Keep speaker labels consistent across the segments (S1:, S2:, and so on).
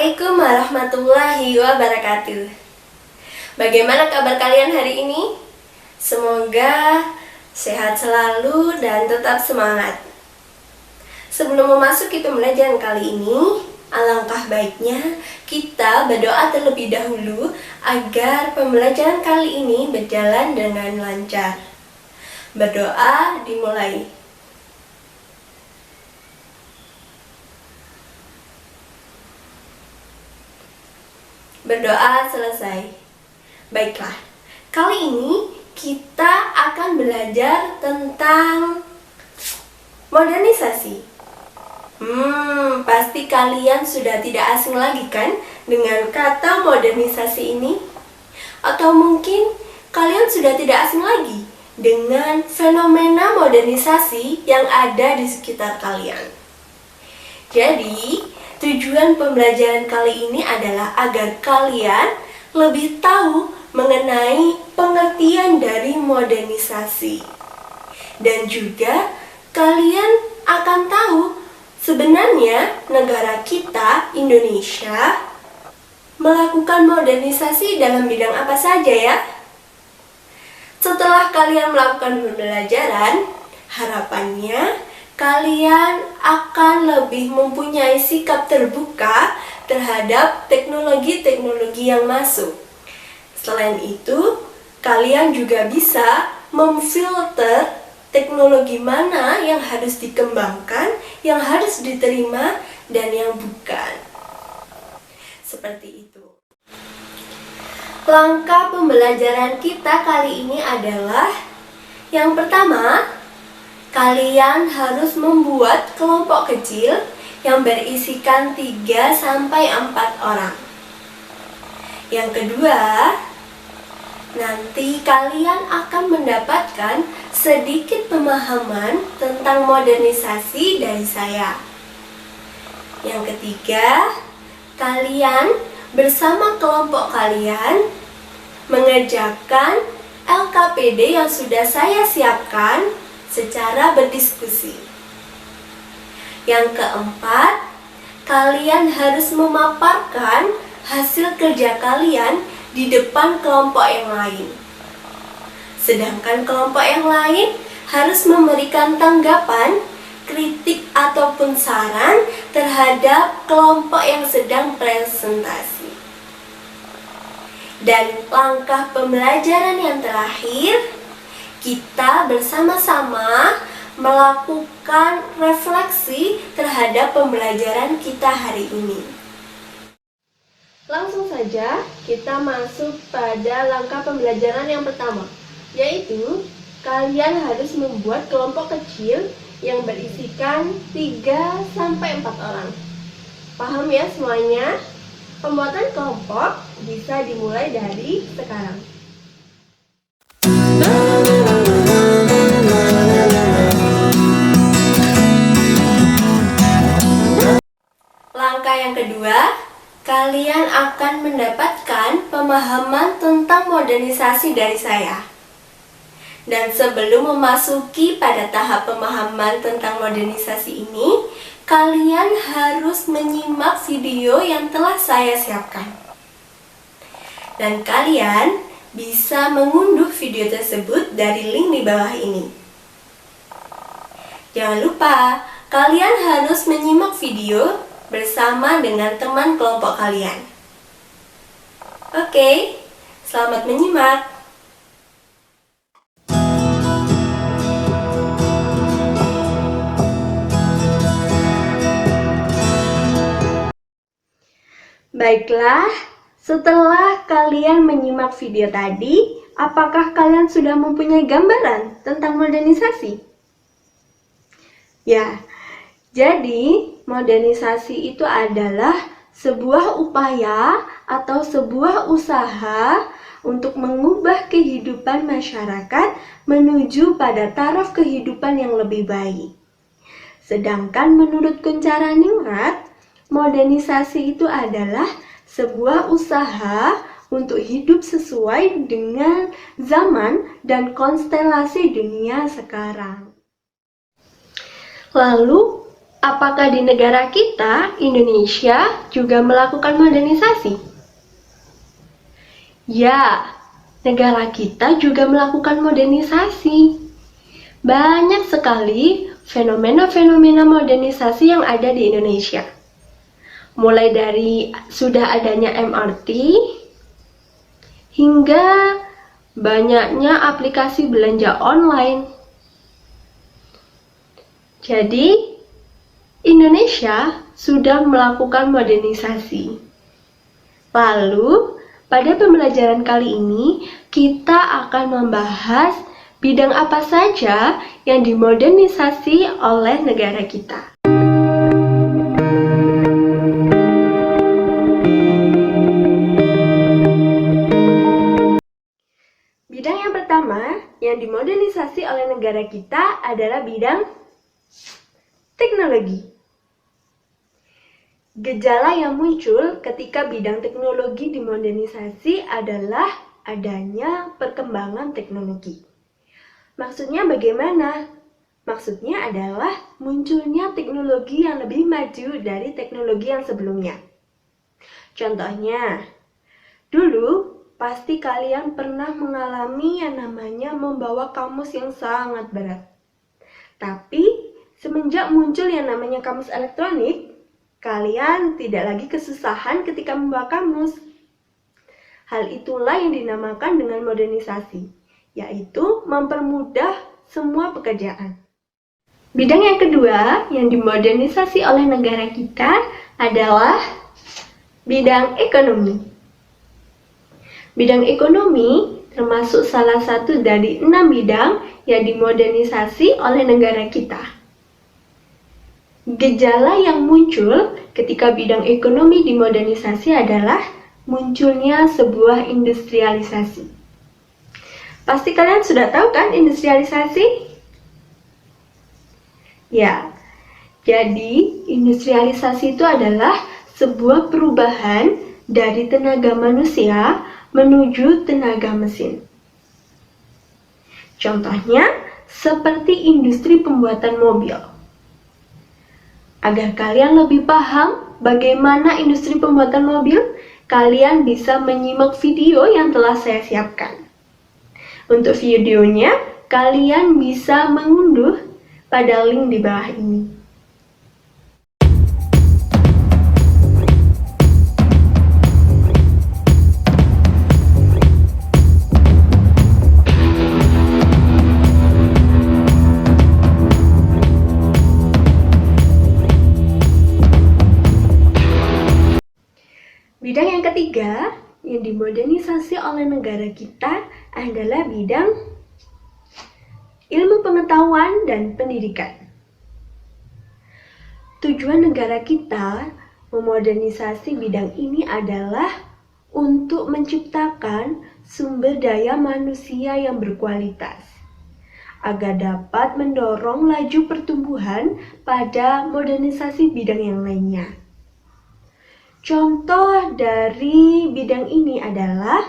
S1: Assalamualaikum warahmatullahi wabarakatuh. Bagaimana kabar kalian hari ini? Semoga sehat selalu dan tetap semangat. Sebelum memasuki pembelajaran kali ini, alangkah baiknya kita berdoa terlebih dahulu agar pembelajaran kali ini berjalan dengan lancar. Berdoa dimulai. Berdoa selesai. Baiklah, kali ini kita akan belajar tentang modernisasi. Pasti kalian sudah tidak asing lagi kan dengan kata modernisasi ini? Atau mungkin kalian sudah tidak asing lagi dengan fenomena modernisasi yang ada di sekitar kalian. Jadi, tujuan pembelajaran kali ini adalah agar kalian lebih tahu mengenai pengertian dari modernisasi. Dan juga kalian akan tahu sebenarnya negara kita, Indonesia, melakukan modernisasi dalam bidang apa saja ya. Setelah kalian melakukan pembelajaran, harapannya kalian akan lebih mempunyai sikap terbuka terhadap teknologi-teknologi yang masuk. Selain itu, kalian juga bisa memfilter teknologi mana yang harus dikembangkan, yang harus diterima, dan yang bukan. Seperti itu. Langkah pembelajaran kita kali ini adalah yang pertama, kalian harus membuat kelompok kecil yang berisikan 3-4 orang. Yang kedua, nanti kalian akan mendapatkan sedikit pemahaman tentang modernisasi dari saya. Yang ketiga, kalian bersama kelompok kalian mengerjakan LKPD yang sudah saya siapkan secara berdiskusi. Yang keempat, kalian harus memaparkan hasil kerja kalian di depan kelompok yang lain. Sedangkan kelompok yang lain harus memberikan tanggapan, kritik ataupun saran terhadap kelompok yang sedang presentasi. Dan langkah pembelajaran yang terakhir, kita bersama-sama melakukan refleksi terhadap pembelajaran kita hari ini. Langsung saja kita masuk pada langkah pembelajaran yang pertama, yaitu kalian harus membuat kelompok kecil yang berisikan 3-4 orang. Paham ya semuanya? Pembuatan kelompok bisa dimulai dari sekarang. Langkah yang kedua, kalian akan mendapatkan pemahaman tentang modernisasi dari saya. Dan sebelum memasuki pada tahap pemahaman tentang modernisasi ini, kalian harus menyimak video yang telah saya siapkan. Dan kalian bisa mengunduh video tersebut dari link di bawah ini. Jangan lupa, kalian harus menyimak video bersama dengan teman kelompok kalian. Oke, selamat menyimak. Baiklah, setelah kalian menyimak video tadi, apakah kalian sudah mempunyai gambaran tentang modernisasi? Ya, jadi modernisasi itu adalah sebuah upaya atau sebuah usaha untuk mengubah kehidupan masyarakat menuju pada taraf kehidupan yang lebih baik. Sedangkan menurut Kuncharaningrat, modernisasi itu adalah sebuah usaha untuk hidup sesuai dengan zaman dan konstelasi dunia sekarang. Lalu, Apakah di negara kita, Indonesia, juga melakukan modernisasi? Ya, negara kita juga melakukan modernisasi. Banyak sekali fenomena-fenomena modernisasi yang ada di Indonesia. Mulai dari sudah adanya MRT, hingga banyaknya aplikasi belanja online. Jadi, Indonesia sudah melakukan modernisasi. Lalu, pada pembelajaran kali ini, kita akan membahas bidang apa saja yang dimodernisasi oleh negara kita. Bidang yang pertama yang dimodernisasi oleh negara kita adalah bidang teknologi. Gejala yang muncul ketika bidang teknologi dimodernisasi adalah adanya perkembangan teknologi. Maksudnya bagaimana? Maksudnya adalah munculnya teknologi yang lebih maju dari teknologi yang sebelumnya. Contohnya, dulu pasti kalian pernah mengalami yang namanya membawa kamus yang sangat berat. Tapi, semenjak muncul yang namanya kamus elektronik, kalian tidak lagi kesusahan ketika membawa kamus. Hal itulah yang dinamakan dengan modernisasi, yaitu mempermudah semua pekerjaan. Bidang yang kedua yang dimodernisasi oleh negara kita adalah bidang ekonomi. Bidang ekonomi termasuk salah satu dari 6 bidang yang dimodernisasi oleh negara kita. Gejala yang muncul ketika bidang ekonomi dimodernisasi adalah munculnya sebuah industrialisasi. Pasti kalian sudah tahu kan industrialisasi? Ya, jadi industrialisasi itu adalah sebuah perubahan dari tenaga manusia menuju tenaga mesin. Contohnya, seperti industri pembuatan mobil. Agar kalian lebih paham bagaimana industri pembuatan mobil, kalian bisa menyimak video yang telah saya siapkan. Untuk videonya, kalian bisa mengunduh pada link di bawah ini. Bidang yang ketiga yang dimodernisasi oleh negara kita adalah bidang ilmu pengetahuan dan pendidikan. Tujuan negara kita memodernisasi bidang ini adalah untuk menciptakan sumber daya manusia yang berkualitas, agar dapat mendorong laju pertumbuhan pada modernisasi bidang yang lainnya. Contoh dari bidang ini adalah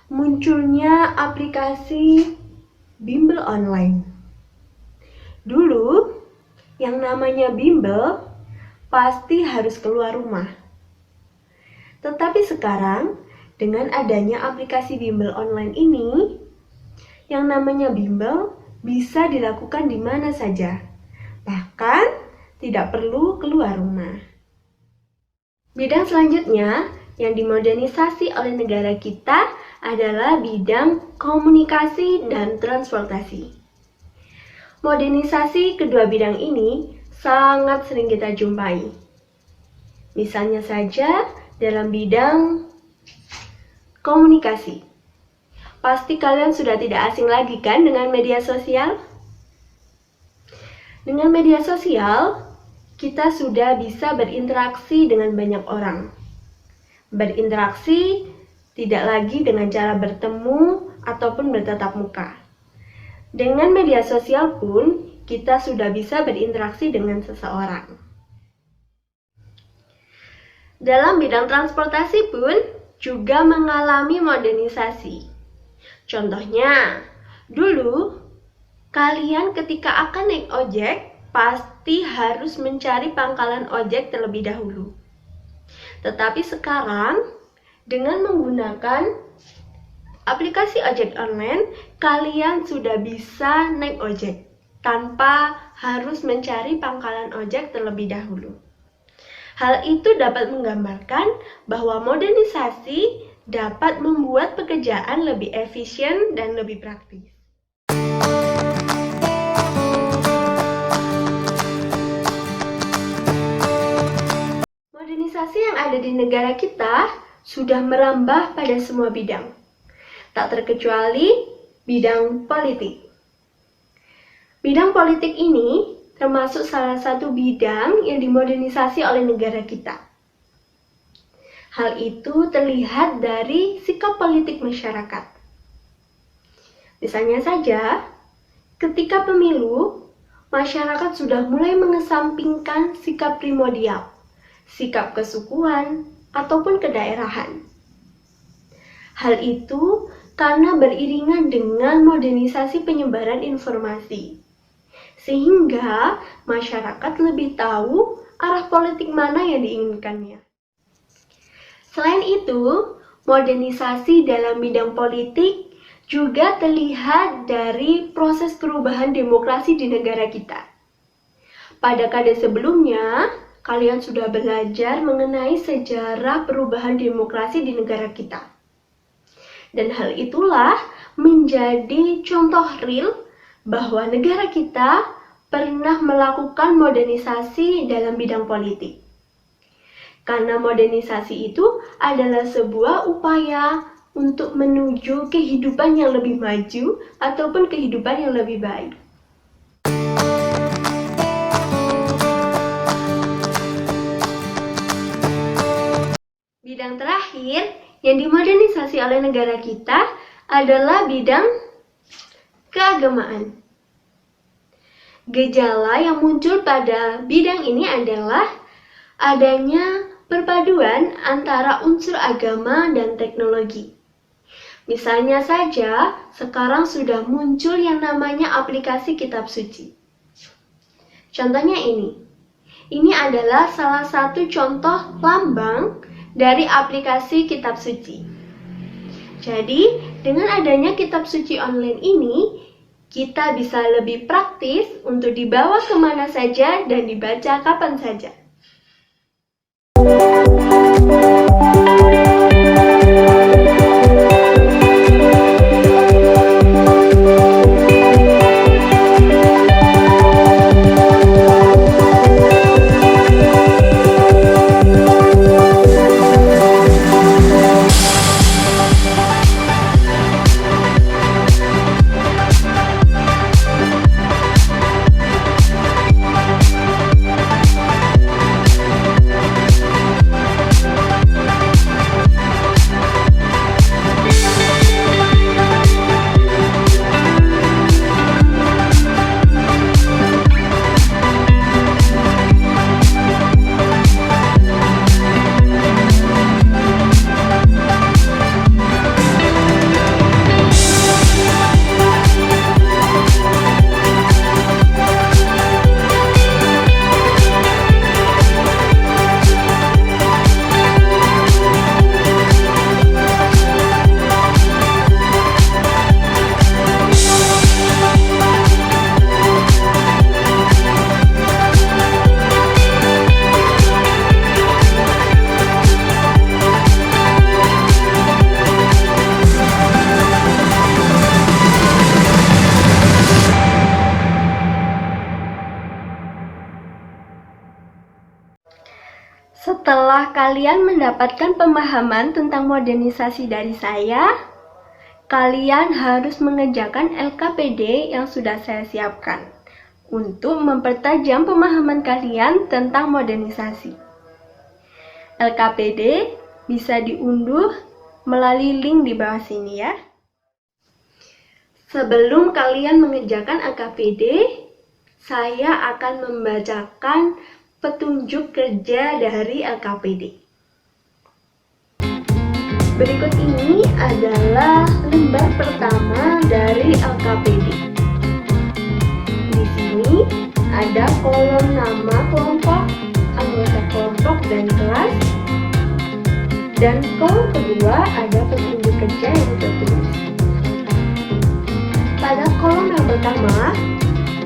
S1: munculnya aplikasi bimbel online. Dulu, yang namanya bimbel pasti harus keluar rumah. Tetapi sekarang, dengan adanya aplikasi bimbel online ini, yang namanya bimbel bisa dilakukan di mana saja. Bahkan, tidak perlu keluar rumah. Bidang selanjutnya yang dimodernisasi oleh negara kita adalah bidang komunikasi dan transportasi. Modernisasi kedua bidang ini sangat sering kita jumpai. Misalnya saja dalam bidang komunikasi. Pasti kalian sudah tidak asing lagi kan dengan media sosial? Dengan media sosial, kita sudah bisa berinteraksi dengan banyak orang. Berinteraksi tidak lagi dengan cara bertemu ataupun bertatap muka. Dengan media sosial pun, kita sudah bisa berinteraksi dengan seseorang. Dalam bidang transportasi pun juga mengalami modernisasi. Contohnya, dulu kalian ketika akan naik ojek, pasti harus mencari pangkalan ojek terlebih dahulu. Tetapi sekarang, dengan menggunakan aplikasi ojek online, kalian sudah bisa naik ojek tanpa harus mencari pangkalan ojek terlebih dahulu. Hal itu dapat menggambarkan bahwa modernisasi dapat membuat pekerjaan lebih efisien dan lebih praktis. Modernisasi yang ada di negara kita sudah merambah pada semua bidang, tak terkecuali bidang politik. Bidang politik ini termasuk salah satu bidang yang dimodernisasi oleh negara kita. Hal itu terlihat dari sikap politik masyarakat. Misalnya saja, ketika pemilu, masyarakat sudah mulai mengesampingkan sikap primordial, sikap kesukuan, ataupun kedaerahan. Hal itu karena beriringan dengan modernisasi penyebaran informasi, sehingga masyarakat lebih tahu arah politik mana yang diinginkannya. Selain itu, modernisasi dalam bidang politik juga terlihat dari proses perubahan demokrasi di negara kita. Pada kade sebelumnya, kalian sudah belajar mengenai sejarah perubahan demokrasi di negara kita. Dan hal itulah menjadi contoh real bahwa negara kita pernah melakukan modernisasi dalam bidang politik. Karena modernisasi itu adalah sebuah upaya untuk menuju kehidupan yang lebih maju ataupun kehidupan yang lebih baik. Bidang terakhir yang dimodernisasi oleh negara kita adalah bidang keagamaan. Gejala yang muncul pada bidang ini adalah adanya perpaduan antara unsur agama dan teknologi. Misalnya saja, sekarang sudah muncul yang namanya aplikasi kitab suci. Contohnya ini. Ini adalah salah satu contoh lambang dari aplikasi kitab suci. Jadi, dengan adanya kitab suci online ini, kita bisa lebih praktis untuk dibawa kemana saja dan dibaca kapan saja. Setelah kalian mendapatkan pemahaman tentang modernisasi dari saya, kalian harus mengerjakan LKPD yang sudah saya siapkan untuk mempertajam pemahaman kalian tentang modernisasi. LKPD bisa diunduh melalui link di bawah sini ya. Sebelum kalian mengerjakan LKPD, saya akan membacakan petunjuk kerja dari LKPD. Berikut ini adalah lembar pertama dari LKPD. Di sini ada kolom nama kelompok, anggota kelompok, dan kelas. Dan kolom kedua ada petunjuk kerja yang tertulis. Pada kolom yang pertama,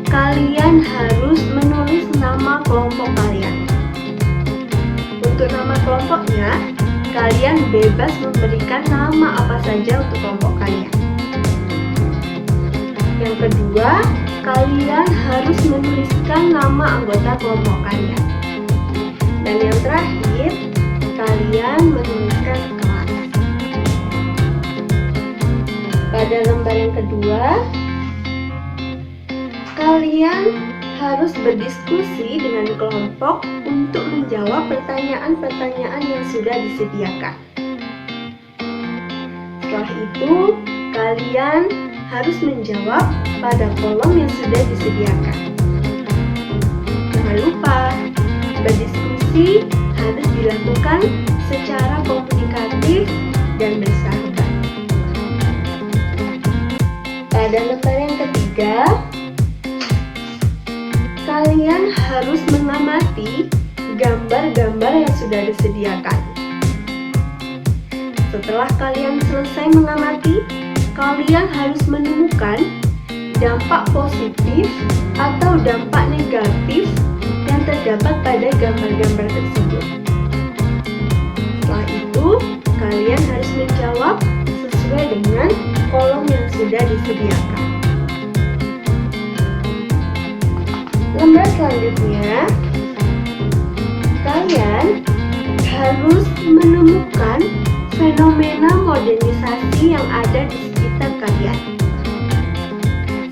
S1: kalian harus menulis nama kelompok kalian. Untuk nama kelompoknya, kalian bebas memberikan nama apa saja untuk kelompok kalian. Yang kedua, kalian harus menuliskan nama anggota kelompok kalian. Dan yang terakhir, kalian menuliskan kelas. Pada lembar yang kedua, kalian harus berdiskusi dengan kelompok untuk menjawab pertanyaan-pertanyaan yang sudah disediakan. Setelah itu, kalian harus menjawab pada kolom yang sudah disediakan. Jangan lupa, berdiskusi harus dilakukan secara komunikatif dan bersahabat. Pada lembar yang ketiga, kalian harus mengamati gambar-gambar yang sudah disediakan. Setelah kalian selesai mengamati, kalian harus menemukan dampak positif atau dampak negatif yang terdapat pada gambar-gambar tersebut. Setelah itu, kalian harus menjawab sesuai dengan kolom yang sudah disediakan. Lembar selanjutnya, kalian harus menemukan fenomena modernisasi yang ada di sekitar kalian.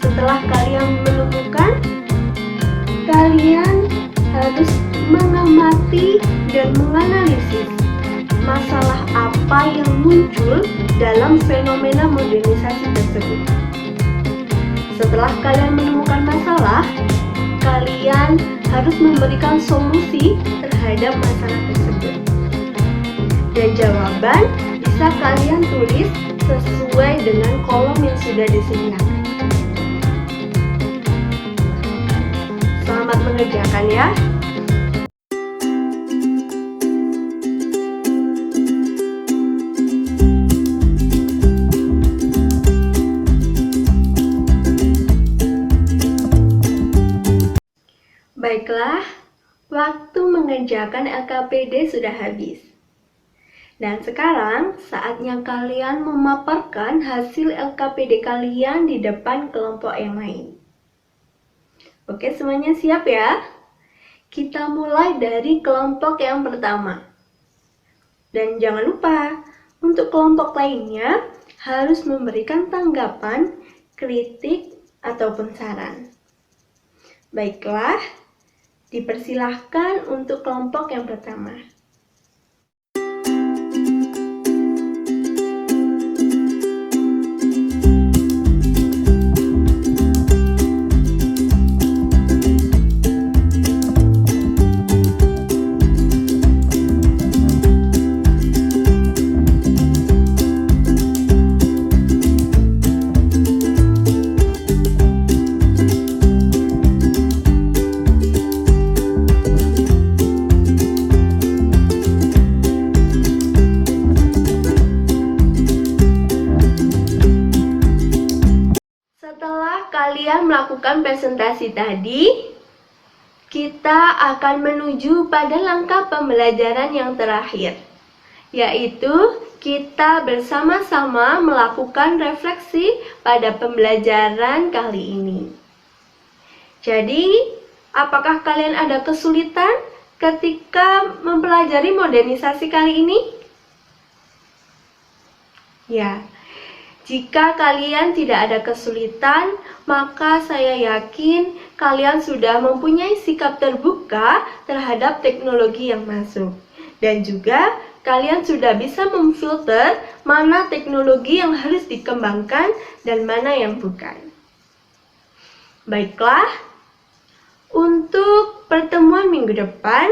S1: Setelah kalian menemukan, kalian harus mengamati dan menganalisis masalah apa yang muncul dalam fenomena modernisasi tersebut. Setelah kalian menemukan masalah, kalian harus memberikan solusi terhadap masalah tersebut. Dan jawaban bisa kalian tulis sesuai dengan kolom yang sudah disediakan. Selamat mengerjakan ya. Baiklah, waktu mengerjakan LKPD sudah habis. Dan sekarang saatnya kalian memaparkan hasil LKPD kalian di depan kelompok yang lain. Oke, semuanya siap ya? Kita mulai dari kelompok yang pertama. Dan jangan lupa, untuk kelompok lainnya harus memberikan tanggapan, kritik, ataupun saran. Baiklah, dipersilahkan untuk kelompok yang pertama. Kalian melakukan presentasi tadi, kita akan menuju pada langkah pembelajaran yang terakhir, yaitu kita bersama-sama melakukan refleksi pada pembelajaran kali ini. Jadi, apakah kalian ada kesulitan ketika mempelajari modernisasi kali ini? Ya. Jika kalian tidak ada kesulitan, maka saya yakin kalian sudah mempunyai sikap terbuka terhadap teknologi yang masuk. Dan juga kalian sudah bisa memfilter mana teknologi yang harus dikembangkan dan mana yang bukan. Baiklah, untuk pertemuan minggu depan,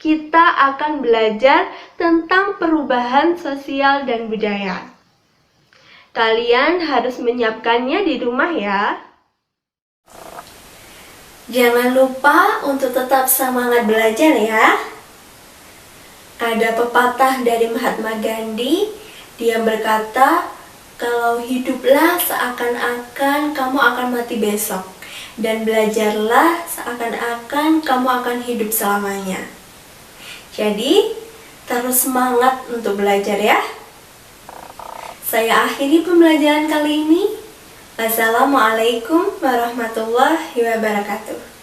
S1: kita akan belajar tentang perubahan sosial dan budaya. Kalian harus menyiapkannya di rumah ya. Jangan lupa untuk tetap semangat belajar ya. Ada pepatah dari Mahatma Gandhi, dia berkata, kalau hiduplah seakan-akan kamu akan mati besok, dan belajarlah seakan-akan kamu akan hidup selamanya. Jadi, terus semangat untuk belajar ya. Saya akhiri pembelajaran kali ini. Wassalamualaikum warahmatullahi wabarakatuh.